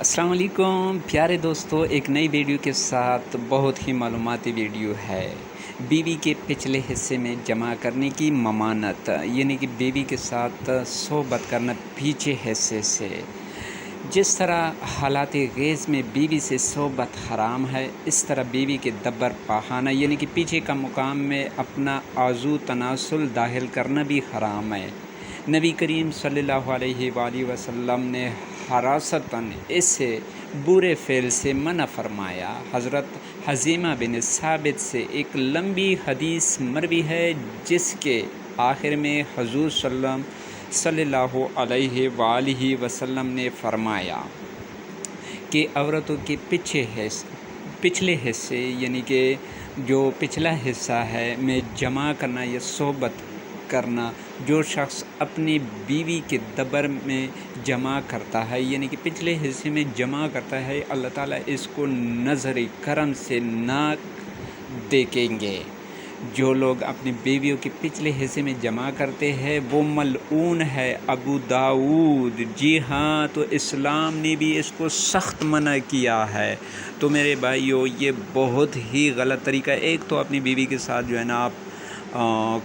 السلام علیکم پیارے دوستو، ایک نئی ویڈیو کے ساتھ بہت ہی معلوماتی ویڈیو ہے۔ بیوی کے پچھلے حصے میں جمع کرنے کی ممانعت، یعنی کہ بیوی کے ساتھ صحبت کرنا پیچھے حصے سے۔ جس طرح حالات غیظ میں بیوی سے صحبت حرام ہے، اس طرح بیوی کے دبر پاخانہ یعنی کہ پیچھے کا مقام میں اپنا عضو تناسل داخل کرنا بھی حرام ہے۔ نبی کریم صلی اللہ علیہ وآلہ وسلم نے حراستاً اس برے فعل سے منع فرمایا۔ حضرت حزیمہ بن ثابت سے ایک لمبی حدیث مروی ہے جس کے آخر میں حضور صلی اللہ علیہ وآلہ وسلم نے فرمایا کہ عورتوں کے پچھلے حصے یعنی کہ جو پچھلا حصہ ہے میں جمع کرنا یا صحبت کرنا، جو شخص اپنی بیوی کے دبر میں جمع کرتا ہے یعنی کہ پچھلے حصے میں جمع کرتا ہے، اللہ تعالیٰ اس کو نظر کرم سے نہ دیکھیں گے۔ جو لوگ اپنی بیویوں کے پچھلے حصے میں جمع کرتے ہیں وہ ملعون ہے۔ ابو داؤد، جی ہاں، تو اسلام نے بھی اس کو سخت منع کیا ہے۔ تو میرے بھائیو، یہ بہت ہی غلط طریقہ ہے۔ ایک تو اپنی بیوی کے ساتھ جو ہے نا آپ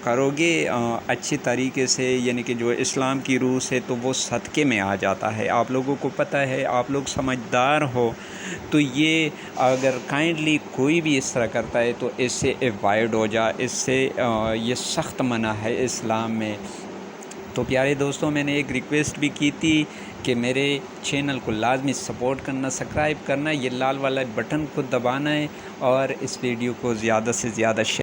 کرو گے اچھے طریقے سے، یعنی کہ جو اسلام کی روح سے، تو وہ صدقے میں آ جاتا ہے۔ آپ لوگوں کو پتہ ہے، آپ لوگ سمجھدار ہو، تو یہ اگر کائنڈلی کوئی بھی اس طرح کرتا ہے تو اس سے اوائڈ ہو جا، اس سے یہ سخت منع ہے اسلام میں۔ تو پیارے دوستوں، میں نے ایک ریکویسٹ بھی کی تھی کہ میرے چینل کو لازمی سپورٹ کرنا، سبسکرائب کرنا، یہ لال والا بٹن کو دبانا ہے اور اس ویڈیو کو زیادہ سے زیادہ شیئر